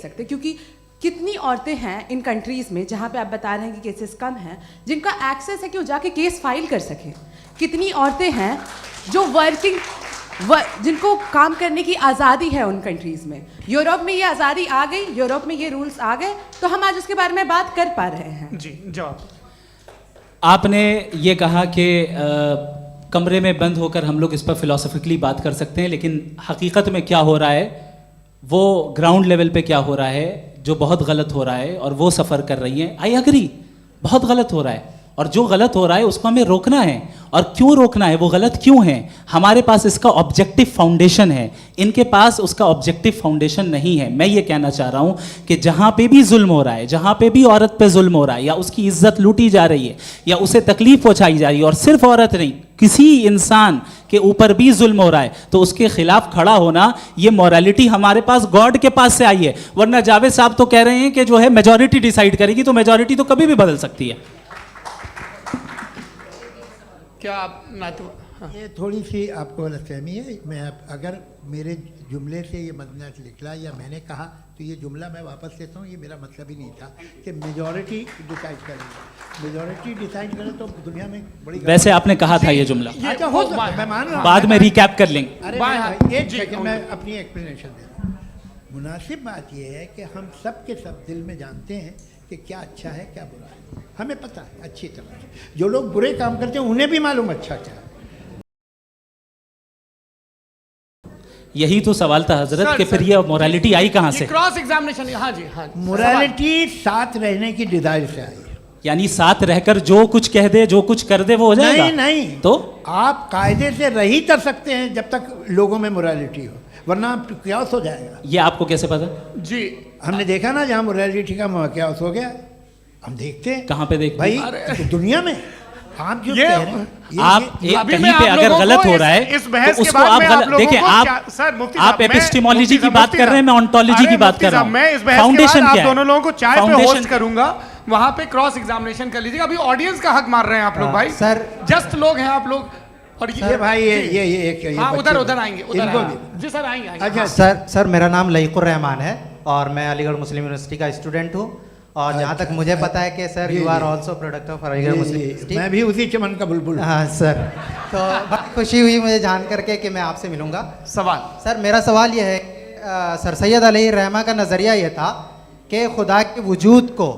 सकते, क्योंकि कितनी औरतें हैं इन कंट्रीज़ में जहाँ पे आप बता रहे हैं कि केसेस कम हैं, जिनका एक्सेस है कि वो जाके केस फाइल कर सकें। कितनी औरतें हैं जो जिनको काम करने की आज़ादी है उन कंट्रीज़ में। यूरोप में ये आज़ादी आ गई, यूरोप में ये रूल्स आ गए, तो हम आज उसके बारे में बात कर पा रहे हैं। जी, जवाब। आपने ये कहा कि कमरे में बंद होकर हम लोग इस पर फिलोसफिकली बात कर सकते हैं, लेकिन हकीकत में क्या हो रहा है, वो ग्राउंड लेवल पे क्या हो रहा है, जो बहुत गलत हो रहा है और वो सफ़र कर रही हैं। आई एग्री, बहुत गलत हो रहा है, और जो गलत हो रहा है उसको हमें रोकना है। और क्यों रोकना है, वो गलत क्यों है? हमारे पास इसका ऑब्जेक्टिव फाउंडेशन है, इनके पास उसका ऑब्जेक्टिव फाउंडेशन नहीं है। मैं ये कहना चाह रहा हूँ कि जहाँ पे भी जुल्म हो रहा है, जहाँ पे भी औरत पे जुल्म हो रहा है, या उसकी इज्जत लूटी जा रही है, या उसे तकलीफ पहुँचाई जा रही है, और सिर्फ औरत नहीं, किसी इंसान के ऊपर भी जुल्म हो रहा है, तो उसके खिलाफ खड़ा होना, ये मॉरलिटी हमारे पास गॉड के पास से आई है। वरना जावेद साहब तो कह रहे हैं कि जो है मेजॉरिटी डिसाइड करेगी, तो मेजॉरिटी तो कभी भी बदल सकती है। क्या आप हाँ। ये थोड़ी सी आपको गलतफहमी है। मैं अगर मेरे जुमले से ये मदनत निकला या मैंने कहा, तो ये जुमला मैं वापस लेता हूँ। ये मेरा मतलब ही नहीं था कि मेजॉरिटी डिसाइड करेंगे। मेजॉरिटी डिसाइड करे तो दुनिया में बड़ी, वैसे आपने कहा था ये जुमला। अच्छा, हो सकता है, मैं मान रहा हूँ, बाद में रिकैप कर लेंगे। अरे एक सेकंड, मैं अपनी एक्सप्लेनेशन दे रहा हूँ। मुनासिब बात यह है कि हम सब के सब दिल में जानते हैं कि क्या अच्छा है क्या बुरा है। हमें पता है अच्छी तरह से। जो लोग बुरे काम करते हैं उन्हें भी मालूम अच्छा क्या है। यही तो सवाल था हजरत कि फिर ये मोरालिटी आई कहाँ से? Cross examination. हाँ जी, हाँ। मोरालिटी साथ रहने की डिजायर से आई, यानी साथ रहकर जो कुछ कह दे, जो कुछ कर दे, वो हो जाएगा? नहीं नहीं, तो आप कायदे से रही कर सकते हैं जब तक लोगों में मोरालिटी हो, वरना क्यास हो जाएगा। ये आपको कैसे पता? जी, हमने देखा ना, जहाँ मोरालिटी का क्यास हो गया, हम देखते हैं। कहाँ पे देखते भाई? तो दुनिया में आप जो कह रहे हैं, आप कहीं पे अगर गलत हो रहा है तो उसको आप गलत देखिए। आप एपिस्टेमोलॉजी की बात कर रहे हैं, मैं ऑन्टोलॉजी की बात कर रहा हूं। मैं इस बहस के बाद आप दोनों लोगों को चाय पे होस्ट करूंगा, वहां पे क्रॉस एग्जामिनेशन कर लीजिएगा। अभी ऑडियंस का हक मार रहे हैं आप लोग भाई। सर, जस्ट लोग हैं आप लोग। और ये भाई ये एक हाँ, उधर आएंगे, जी सर आएंगे। अच्छा सर, मेरा नाम लईकुर रहमान है और मैं अलीगढ़ मुस्लिम यूनिवर्सिटी का स्टूडेंट हूँ। और जहाँ तक मुझे पता है कि sir you are also product of Aligarh Muslim University. मैं भी उसी चमन का बुलबुल। हाँ सर, तो बहुत खुशी हुई मुझे जान करके कि मैं आपसे मिलूंगा। सवाल सर, मेरा सवाल ये है, सर सैयद अलैहि रहमा का नज़रिया ये था कि खुदा के वजूद को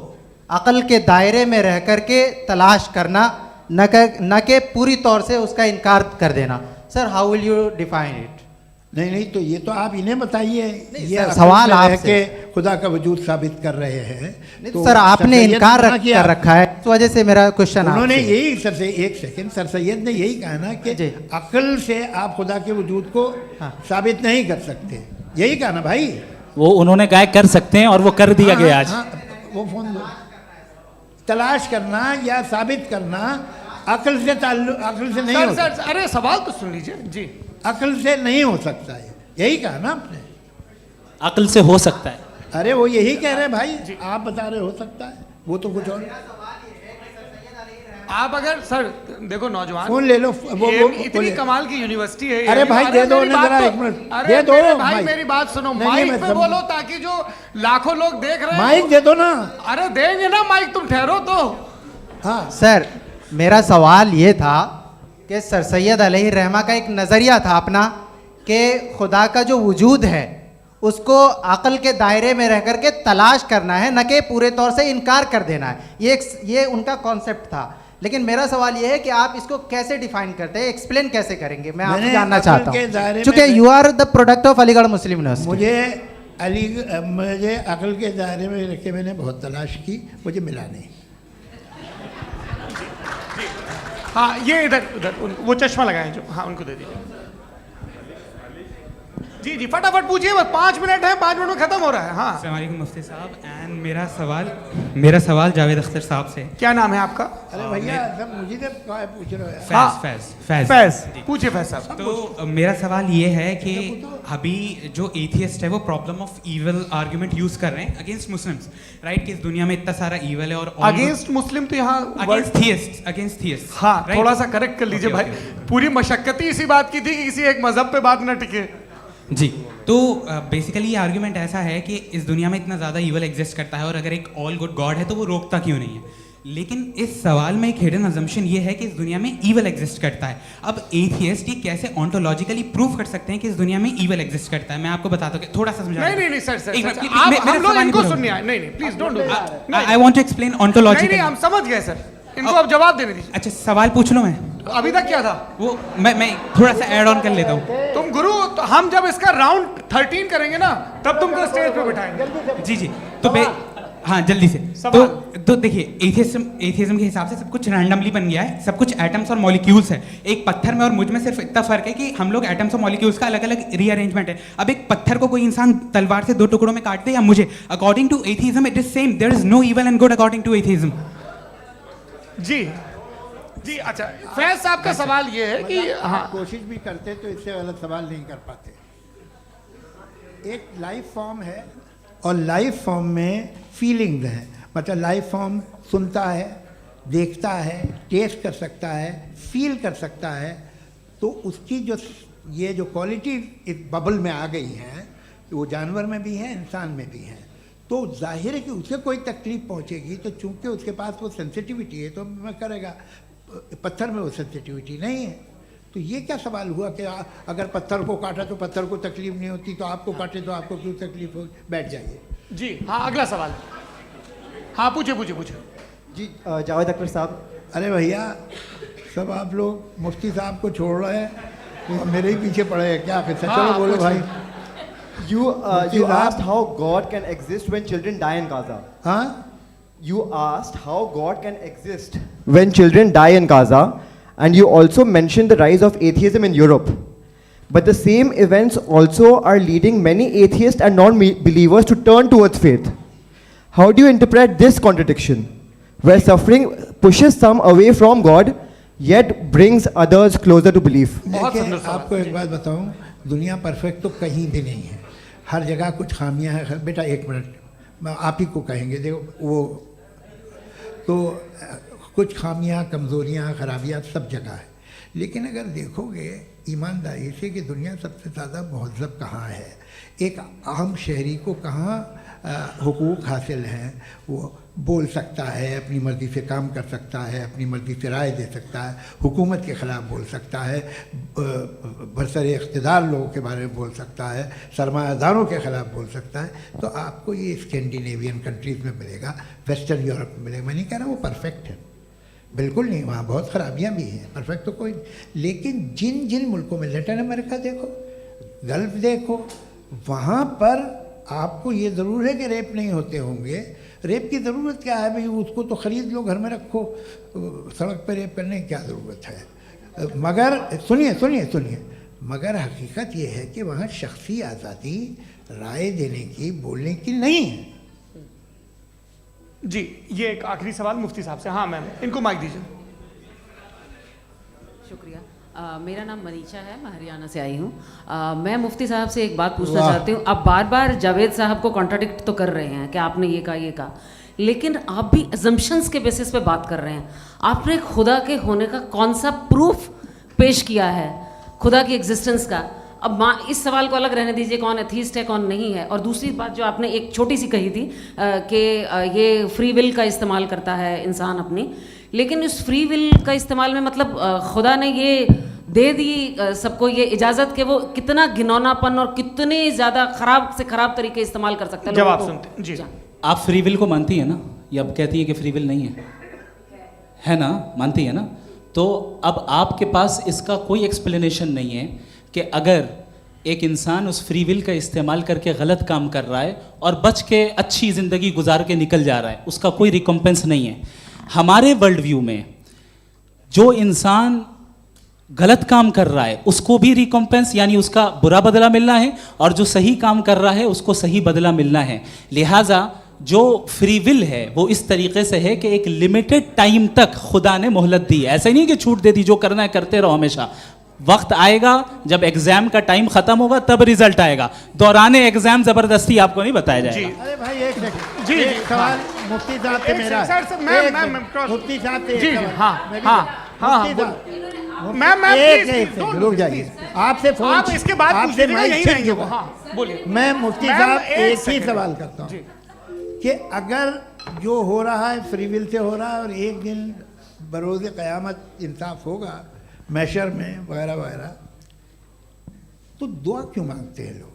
अक़ल के दायरे में रह कर के तलाश करना, न कि पूरी तौर से उसका इनकार कर देना। Sir, how will you define it? नहीं, तो ये तो आप इन्हें बताइए। ये सवाल आपसे खुदा का वजूद साबित कर रहे हैं। तो सर, आपने इनकार कर रखा है, इस वजह से मेरा क्वेश्चन। उन्होंने यही सर सैयद ने यही कहा ना कि अक्ल से आप खुदा के वजूद को साबित नहीं कर सकते, यही कहा ना भाई। वो उन्होंने कहा कर सकते हैं और वो कर दिया गया आज। वो फोन दो। तलाश करना या साबित करना अक्ल से नहीं हो सकता। अरे सवाल तो सुन लीजिए जी। अक्ल से नहीं हो सकता है, यही कहा ना आपने। अक्ल से हो सकता है। अरे वो यही कह रहे हैं भाई, आप बता रहे हो सकता है, वो तो कुछ और। आप अगर सर देखो, नौजवान फोन ले लो, वो इतनी कमाल की यूनिवर्सिटी है। अरे भाई दे दो उन्हें जरा, एक मिनट दे दो भाई, मेरी बात सुनो, माइक पे बोलो ताकि जो लाखों लोग देख रहे हैं। माइक दे दो ना। अरे देंगे ना माइक, तुम ठहरो तो। हाँ सर, मेरा सवाल ये था कि सर सैयद अलैहि रहमा का एक नज़रिया था अपना कि खुदा का जो वजूद है उसको अक़ल के दायरे में रह कर के तलाश करना है, न कि पूरे तौर से इनकार कर देना है। ये उनका कॉन्सेप्ट था। लेकिन मेरा सवाल ये है कि आप इसको कैसे डिफाइन करते हैं, एक्सप्लेन कैसे करेंगे? मैं आपसे जानना चाहता हूँ, क्योंकि you are the product of Aligarh Muslim University. मुझे अक़ल के दायरे में रख के मैंने बहुत तलाश की, मुझे मिला नहीं। हाँ, ये इधर वो चश्मा लगाए जो, हाँ उनको दे दीजिए। जी जी, फटाफट पूछिए, बस 5 मिनट है, 5 मिनट में खत्म हो रहा है। हाँ, अस्सलाम वालेकुम मुफ्ती साहब। एंड मेरा सवाल जावेद अख्तर साहब से। क्या नाम है आपका? अरे भैया सब मुझे पूछ रहे हो। फैज पूछिए फैज साहब। तो मेरा सवाल ये है कि अभी जो एथियस्ट है वो problem of evil argument use कर रहे हैं अगेंस्ट मुस्लिम्स, राइट? कि इस दुनिया में इतना सारा ईविल है और अगेंस्ट मुस्लिम तो यहाँ अगेंस्ट थियस्ट। हाँ, थोड़ा सा करेक्ट कर लीजिए भाई। पूरी मशक्कत ही इसी बात की थी कि किसी एक मजहब पे बात न टिके। जी, तो बेसिकली ये आर्ग्यूमेंट ऐसा है कि इस दुनिया में इतना ज़्यादा ईवल एग्जिस्ट करता है और अगर एक ऑल गुड गॉड है तो वो रोकता क्यों नहीं है। लेकिन इस सवाल में एक हिडन अजम्पशन ये है कि इस दुनिया में ईवल एग्जिस्ट करता है। अब एथियस्ट ये कैसे ऑन्टोलॉजिकली प्रूव कर सकते हैं कि इस दुनिया में ईवल एग्जिस्ट करता है? मैं आपको बताता हूँ, थोड़ा सा समझा। नहीं सर एक मिनट, आप हम लोग इनको सुनने आए। नहीं please don't do that. I want to explain ontologically. नहीं हम समझ गए सर, इनको अब जवाब देने दीजिए। अच्छा सवाल पूछ लो। मैं अभी तक क्या था वो मैं थोड़ा सा ऐड ऑन कर लेता हूँ। तुम गुरु, तो हम जब इसका राउंड 13 करेंगे ना तब तुमको स्टेज पे बिठाएंगे। जी तो हाँ जल्दी से। तो देखिए एथियज्म के हिसाब से सब कुछ रैंडमली बन गया है, सब कुछ एटम्स और मॉलिक्यूल्स है। एक पत्थर में और मुझ में सिर्फ इतना फर्क है कि हम लोग एटम्स और मॉलिक्यूल्स का अलग अलग रीअरेंजमेंट है। अब एक पत्थर को कोई इंसान तलवार से 2 टुकड़ों में काट दे या मुझे, according to atheism it is same. There is no evil and good according to atheism. जी अच्छा, फैज साहब का सवाल ये है कि हाँ, कोशिश भी करते तो इससे गलत सवाल नहीं कर पाते। एक लाइफ फॉर्म है और लाइफ फॉर्म में फीलिंग्स हैं। मतलब लाइफ फॉर्म सुनता है, देखता है, टेस्ट कर सकता है, फील कर सकता है। तो उसकी जो ये जो क्वालिटी इस बबल में आ गई हैं वो जानवर में भी है, इंसान में भी है। तो जाहिर है कि उसे कोई तकलीफ पहुंचेगी तो चूंकि उसके पास वो सेंसिटिविटी है तो मैं करेगा। पत्थर में वो सेंसिटिविटी नहीं है। तो ये क्या सवाल हुआ कि अगर पत्थर को काटा तो पत्थर को तकलीफ नहीं होती, तो आपको काटे तो आपको क्यों तकलीफ हो? बैठ जाइए। जी हाँ, अगला सवाल। हाँ पूछे जी जावेद अख्तर साहब। अरे भैया सब आप लोग मुफ्ती साहब को छोड़ रहे हैं और मेरे ही पीछे पड़े हैं क्या? फिर चलो बोलो भाई। You asked how God can exist when children die in Gaza. हाँ, You asked how God can exist when children die in Gaza, and you also mentioned the rise of atheism in Europe. But the same events also are leading many atheists and non-believers to turn towards faith. How do you interpret this contradiction, where suffering pushes some away from God, yet brings others closer to belief? देखिए आपको एक बात बताऊं, दुनिया perfect तो कहीं भी नहीं है, हर जगह कुछ खामियां हैं। बेटा एक मिनट, मैं आप ही को कहेंगे, देखो वो तो कुछ खामियां, कमज़ोरियां, खराबियां सब जगह है। लेकिन अगर देखोगे ईमानदारी से कि दुनिया सबसे ज़्यादा महज़ब कहाँ है, एक आम शहरी को कहाँ हुकूक हासिल हैं, वो बोल सकता है, अपनी मर्ज़ी से काम कर सकता है, अपनी मर्ज़ी से राय दे सकता है, हुकूमत के ख़िलाफ़ बोल सकता है, बरसरे इक़्तिदार लोगों के बारे में बोल सकता है, सरमायादारों के ख़िलाफ़ बोल सकता है। तो आपको ये स्कैंडिनेवियन कंट्रीज़ में मिलेगा, वेस्टर्न यूरोप में मिलेगा। मैं नहीं कह रहा वो परफेक्ट है, बिल्कुल नहीं, वहाँ बहुत ख़राबियाँ भी हैं, परफेक्ट तो कोई नहीं। लेकिन जिन जिन मुल्कों में, लैटिन अमेरिका देखो, गल्फ़ देखो, वहाँ पर आपको ये ज़रूर है कि रेप नहीं होते होंगे। रेप की ज़रूरत क्या है भाई? उसको तो ख़रीद लो, घर में रखो, सड़क पर रेप करने की क्या ज़रूरत है? मगर सुनिए, मगर हकीकत ये है कि वहाँ शख्सी आज़ादी राय देने की, बोलने की नहीं है। जी ये एक आखिरी सवाल मुफ्ती साहब से। हाँ मैम, इनको माइक दीजिए। शुक्रिया। मेरा नाम मनीषा है, मैं हरियाणा से आई हूँ। मैं मुफ्ती साहब से एक बात पूछना चाहती हूँ। आप बार बार जावेद साहब को कॉन्ट्राडिक्ट तो कर रहे हैं कि आपने ये कहा, लेकिन आप भी अजम्पशंस के बेसिस पे बात कर रहे हैं। आपने खुदा के होने का कौन सा प्रूफ पेश किया है, खुदा की एग्जिस्टेंस का? अब इस सवाल को अलग रहने दीजिए, कौन एथीस्ट है कौन नहीं है। और दूसरी बात जो आपने एक छोटी सी कही थी कि ये फ्री विल का इस्तेमाल करता है इंसान अपनी, लेकिन इस फ्री विल का इस्तेमाल में मतलब खुदा ने ये दे दी सबको ये इजाज़त कि वो कितना घिनौनापन और कितने ज़्यादा ख़राब से ख़राब तरीके इस्तेमाल कर सकता है। जवाब सुनते जी। आप फ्री विल को मानती है ना, या कहती है कि फ्री विल नहीं है ना? मानती है ना? तो अब आपके पास इसका कोई एक्सप्लेनेशन नहीं है कि अगर एक इंसान उस फ्री विल का इस्तेमाल करके गलत काम कर रहा है और बच के अच्छी ज़िंदगी गुजार के निकल जा रहा है, उसका कोई रिकम्पेंस नहीं है। हमारे वर्ल्ड व्यू में जो इंसान गलत काम कर रहा है उसको भी रिकम्पेंस यानी उसका बुरा बदला मिलना है, और जो सही काम कर रहा है उसको सही बदला मिलना है। लिहाजा जो फ्री विल है वो इस तरीके से है कि एक लिमिटेड टाइम तक खुदा ने मोहलत दी है। ऐसा नहीं कि छूट दे दी, जो करना है करते रहो हमेशा। वक्त आएगा जब एग्जाम का टाइम खत्म होगा तब रिजल्ट आएगा, दौराने एग्जाम जबरदस्ती आपको नहीं बताया जाएगा। अरे भाई एक सेकंड, जी एक सवाल मुफ्ती साहब से मेरा। सर, मैम, मुफ्ती साहब से जी, एक सवाल। हाँ, मैं भी- हाँ, हाँ, मुफ्ती साहब, मैम एक प्लीज एक सेकंड रुक जाइए। आपसे फोन, आप इसके बाद पूछ आपसे लीजिएगा, माइक यहीं छीन रहेंगे वो। चुका। हाँ बोलिए। मैं मुफ्ती मैम, साहब एक एक ही सेकंड। सवाल करता जी। हूँ कि अगर जो हो रहा है फ्री विल से हो रहा है और एक दिन बरोज़ क़यामत इंसाफ होगा मैशर में वगैरह वगैरह, तो दुआ क्यों मांगते हैं लोग?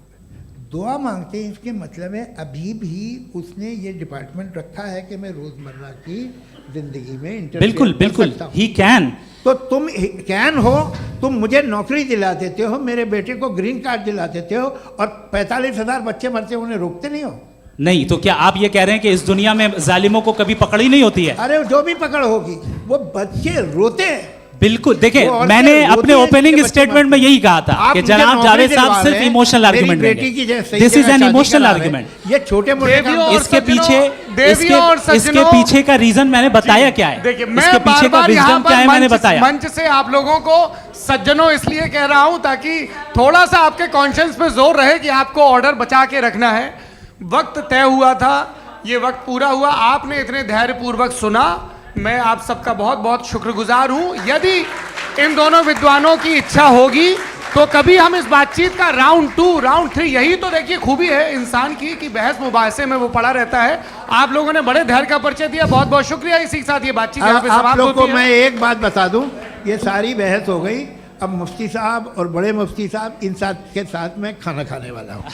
दुआ मांगते हैं इसके मतलब है अभी भी उसने ये डिपार्टमेंट रखा है कि मैं रोज़मर्रा की ज़िंदगी में इंटरफेयर बिल्कुल कर बिल्कुल सकता हूं। He can. तो तुम कैन हो, तुम मुझे नौकरी दिला देते हो, मेरे बेटे को ग्रीन कार्ड दिला देते हो और 45,000 बच्चे मरते हो, उन्हें रोकते नहीं हो। नहीं तो क्या आप ये कह रहे हैं कि इस दुनिया में जालिमों को कभी पकड़ ही नहीं होती है? अरे जो भी पकड़ होगी वो बच्चे रोते हैं। बिल्कुल देखें, वो औरतें मैंने रोती अपने हैं, ओपनिंग जिनके बच्चे स्टेटमेंट में मरते यही कहा था आप कि मुझे जनाब नौकरी जावेद दिलवा साहब सिर्फ रहे हैं, इमोशनल मेरी आर्गुमेंट बेटी की जैसे दिस इज एन शादी इमोशनल करा रहे हैं। आर्गुमेंट। ये छोटे मोटे देवियों और इसके सज्जनों, पीछे देवियों और इसके सज्जनों, पीछे का रीजन मैंने बताया क्या है। देखिए इसके मैं पीछे का बार-बार यहाँ विजडम क्या है पर मैंने बताया। मंच से आप लोगों को सज्जनों इसलिए कह रहा हूं ताकि थोड़ा सा आपके कॉन्शियंस पे जोर रहे कि आपको ऑर्डर बचा के रखना है। वक्त तय हुआ था, ये वक्त पूरा हुआ, आपने इतने धैर्यपूर्वक सुना, मैं आप सबका बहुत बहुत शुक्रगुजार हूं। यदि इन दोनों विद्वानों की इच्छा होगी तो कभी हम इस बातचीत का राउंड 2 राउंड 3, यही तो देखिए खूबी है इंसान की कि बहस मुबाहसे में वो पड़ा रहता है। आप लोगों ने बड़े धैर्य का परिचय दिया, बहुत बहुत शुक्रिया। इसी के साथ ये बातचीत यहाँ पे अब आप समाप्त लोग को होती है। मैं एक बात बता दूं, ये सारी बहस हो गई, अब मुफ्ती साहब और बड़े मुफ्ती साहब इन साथ के साथ मैं खाना खाने वाला हूँ।